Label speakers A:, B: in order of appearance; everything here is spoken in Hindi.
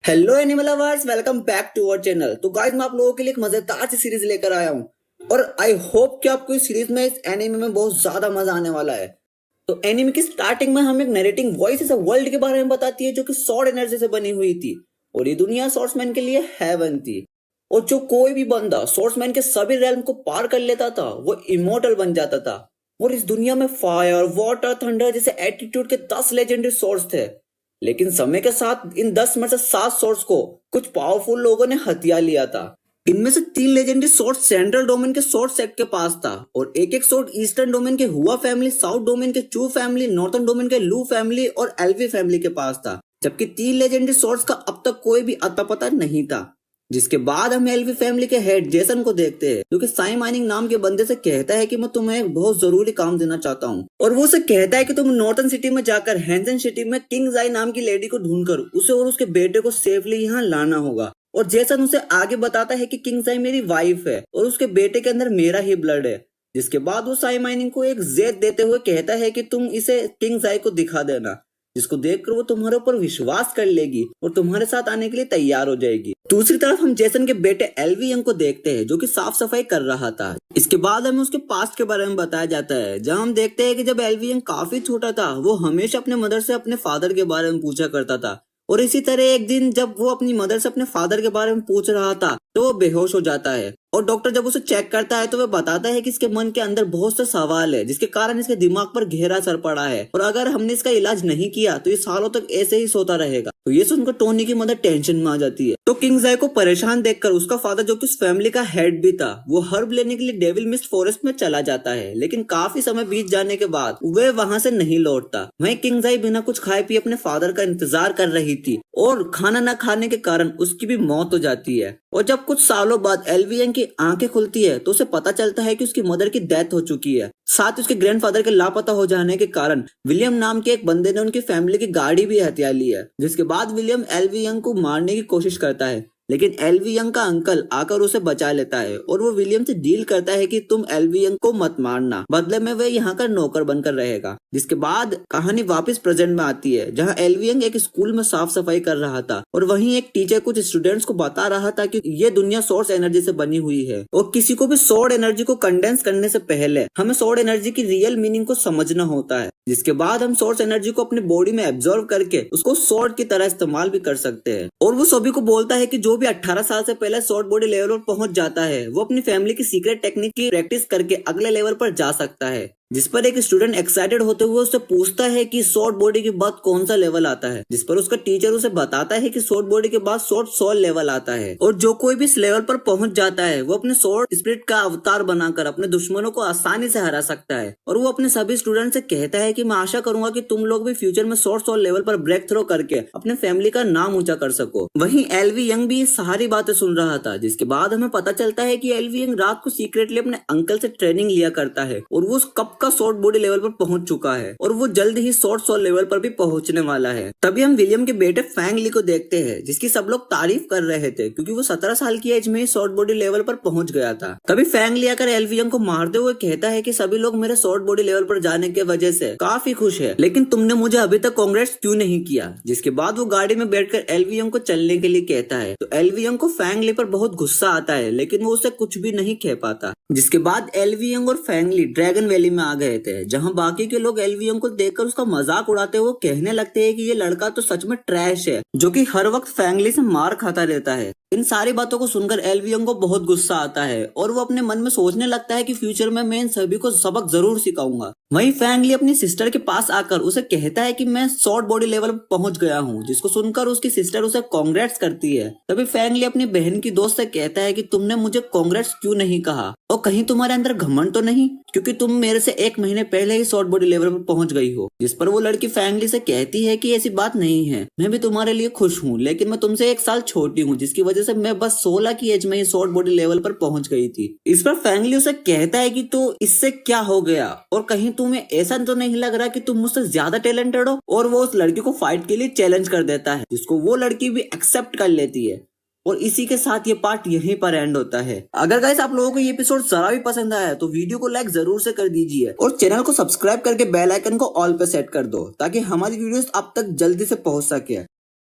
A: Hello animal lovers, welcome back to our channel. तो गाइस, मैं आप लोगों के लिए एक मजेदार सी सीरीज लेकर आया हूँ और आई होप कि आपको इस सीरीज में, इस एनिमे में बहुत ज्यादा मजा आने वाला है। तो एनिमे की स्टार्टिंग में हमें एक नरेटिंग वॉइस इस वर्ल्ड के बारे में बताती है जो कि सॉर्ड एनर्जी से बनी हुई थी और ये दुनिया सॉर्ड्समैन के लिए हेवन थी। और जो कोई भी बंदा सॉर्ड्समैन के सभी रेल्म को पार कर लेता था वो इमोर्टल बन जाता था। और इस दुनिया में फायर, वाटर, थंडर जैसे एटीट्यूड के 10 लेजेंडरी सॉर्ड्स थे। लेकिन समय के साथ इन 10 में से 7 सोर्स को कुछ पावरफुल लोगों ने हथिया लिया था। इनमें से 3 लेजेंडरी सोर्स सेंट्रल डोमेन के सोर्स सेट के पास था और एक सोर्स ईस्टर्न डोमेन के हुआ फैमिली, साउथ डोमेन के चू फैमिली, नॉर्थन डोमेन के लू फैमिली और एलवी फैमिली के पास था। जबकि 3 लेजेंडरी सोर्स का अब तक कोई भी अता पता नहीं था। जिसके बाद हम एलवी फैमिली के हेड जेसन को देखते हैं जो कि साई माइनिंग नाम के बंदे से कहता है कि मैं तुम्हें एक बहुत जरूरी काम देना चाहता हूँ। और वो उसे कहता है कि तुम नॉर्थन सिटी में जाकर हैंसन सिटी में किंग जाई नाम की लेडी को ढूंढकर उसे और उसके बेटे को सेफली यहाँ लाना होगा। और जेसन उसे आगे बताता है कि किंग जाई मेरी वाइफ है और उसके बेटे के अंदर मेरा ही ब्लड है। जिसके बाद वो साई माइनिंग को एक जेद देते हुए कहता है कि तुम इसे किंग जाई को दिखा देना, जिसको देखकर वो तुम्हारे ऊपर विश्वास कर लेगी और तुम्हारे साथ आने के लिए तैयार हो जाएगी। दूसरी तरफ हम जेसन के बेटे एलवी यंग को देखते हैं जो कि साफ सफाई कर रहा था। इसके बाद हमें उसके पास्ट के बारे में बताया जाता है जहां हम देखते हैं कि जब एलवी यंग काफी छोटा था वो हमेशा अपने मदर से अपने फादर के बारे में पूछा करता था। और इसी तरह एक दिन जब वो अपनी मदर से अपने फादर के बारे में पूछ रहा था तो वो बेहोश हो जाता है। और डॉक्टर जब उसे चेक करता है तो वह बताता है कि इसके मन के अंदर बहुत से सवाल है जिसके कारण इसके दिमाग पर गहरा असर पड़ा है और अगर हमने इसका इलाज नहीं किया तो ये सालों तक ऐसे ही सोता रहेगा। तो ये सुनकर टोनी की मदर टेंशन में आ जाती है। तो किंग जाई को परेशान देखकर उसका फादर जो कि उस फैमिली का हेड भी था वो हर्ब लेने के लिए डेविल मिस्ट फॉरेस्ट में चला जाता है। लेकिन काफी समय बीत जाने के बाद वह वहां से नहीं लौटता। वहीं किंग जाई बिना कुछ खाए पिए अपने फादर का इंतजार कर रही थी और खाना न खाने के कारण उसकी भी मौत हो जाती है। और जब कुछ सालों बाद एलवी यंग की आंखें खुलती है तो उसे पता चलता है कि उसकी मदर की डेथ हो चुकी है। साथ उसके ग्रैंडफादर के लापता हो जाने के कारण विलियम नाम के एक बंदे ने उनकी फैमिली की गाड़ी भी हथिया ली है। जिसके बाद विलियम एलवी यंग को मारने की कोशिश करता है लेकिन एलवी यंग का अंकल आकर उसे बचा लेता है और वो विलियम से डील करता है कि तुम एलवी यंग को मत मारना, बदले में वह यहाँ का नौकर बनकर रहेगा। जिसके बाद कहानी वापस प्रेजेंट में आती है जहाँ एलवी यंग एक स्कूल में साफ सफाई कर रहा था और वहीं एक टीचर कुछ स्टूडेंट्स को बता रहा था कि ये दुनिया सोर्स एनर्जी से बनी हुई है और किसी को भी सोर्ड एनर्जी को कंडेंस करने से पहले हमें सोर्ड एनर्जी की रियल मीनिंग को समझना होता है। जिसके बाद हम सोर्स एनर्जी को अपनी बॉडी में एब्जॉर्व करके उसको सोर्ड की तरह इस्तेमाल भी कर सकते हैं। और वो सभी को बोलता है कि जो भी 18 साल से पहले सोर्ड बॉडी लेवल पर पहुंच जाता है वो अपनी फैमिली की सीक्रेट टेक्निक की प्रैक्टिस करके अगले लेवल पर जा सकता है। जिस पर एक स्टूडेंट एक्साइटेड होते हुए उससे पूछता है कि शॉर्ट बॉडी के बाद कौन सा लेवल आता है, जिस पर उसका टीचर उसे बताता है कि शॉर्ट बॉडी के बाद शॉर्ट सोल लेवल आता है और जो कोई भी इस लेवल पर पहुंच जाता है वो अपने शॉर्ट स्पिरिट का अवतार बनाकर अपने दुश्मनों को आसानी से हरा सकता है। और वो अपने सभी स्टूडेंट से कहता है कि मैं आशा करूंगा कि तुम लोग भी फ्यूचर में शॉर्ट सोल लेवल पर ब्रेक थ्रो करके अपने फैमिली का नाम ऊंचा कर सको। वहीं एलवी यंग भी सारी बातें सुन रहा था। जिसके बाद हमें पता चलता है कि एलवी यंग रात को सीक्रेटली अपने अंकल से ट्रेनिंग लिया करता है और वो उस कप का शॉर्ट बॉडी लेवल पर पहुंच चुका है और वो जल्द ही शॉर्ट सोल लेवल पर भी पहुंचने वाला है। तभी हम विलियम के बेटे फैंग ली को देखते हैं जिसकी सब लोग तारीफ कर रहे थे क्योंकि वो 17 साल की एज में ही शॉर्ट बॉडी लेवल पर पहुंच गया था। तभी फैंग ली आकर एलवी यंग को मारते हुए कहता है कि सभी लोग मेरे शॉर्ट बॉडी लेवल पर जाने के वजह से काफी खुश है लेकिन तुमने मुझे अभी तक कांग्रेस क्यों नहीं किया। जिसके बाद वो गाड़ी में बैठकर एलवी यंग को चलने के लिए कहता है। तो एलवी यंग को फैंग ली पर बहुत गुस्सा आता है लेकिन वो उसे कुछ भी नहीं कह पाता। जिसके बाद एलवी यंग और फैंग ली ड्रैगन वैली में आ गए थे जहाँ बाकी के लोग एलवी यंग को देखकर उसका मजाक उड़ाते हुए कहने लगते हैं कि ये लड़का तो सच में ट्रैश है जो कि हर वक्त फैंग ली से मार खाता रहता है। इन सारी बातों को सुनकर एलवी यंग को बहुत गुस्सा आता है और वो अपने मन में सोचने लगता है कि फ्यूचर में मैं इन सभी को सबक जरूर सिखाऊंगा। वहीं फैंग ली अपनी सिस्टर के पास आकर उसे कहता है कि मैं शॉर्ट बॉडी लेवल पर पहुंच गया हूं, जिसको सुनकर उसकी सिस्टर उसे कांग्रेट्स करती है। तभी फैंग ली अपनी बहन की दोस्त से कहता है कि तुमने मुझे कांग्रेट्स क्यों नहीं कहा और कहीं तुम्हारे अंदर घमंड तो नहीं क्योंकि तुम मेरे से 1 महीने पहले ही शॉर्ट बॉडी लेवल पर पहुंच गई हो। जिस पर वो लड़की फैंग ली से कहती है कि ऐसी बात नहीं है, मैं भी तुम्हारे लिए खुश हूँ लेकिन मैं तुमसे 1 साल छोटी हूँ जिसकी वजह से मैं बस 16 की एज में ही शॉर्ट बॉडी लेवल पर पहुंच गई थी। इस पर फैंग ली उसे कहता है कि तो इससे क्या हो गया और कहीं तुम्हें ऐसा तो नहीं लग रहा कि तुम मुझसे ज्यादा टैलेंटेड हो। और वो उस लड़की को फाइट के लिए चैलेंज कर देता है जिसको वो लड़की भी एक्सेप्ट कर लेती है। और इसी के साथ ये पार्ट यहीं पर एंड होता है। अगर गाइस आप लोगों को ये एपिसोड जरा भी पसंद आया तो वीडियो को लाइक जरूर से कर दीजिए और चैनल को सब्सक्राइब करके बेल आइकन को ऑल पे सेट कर दो ताकि हमारी वीडियोस आप तक जल्दी से पहुंच सके।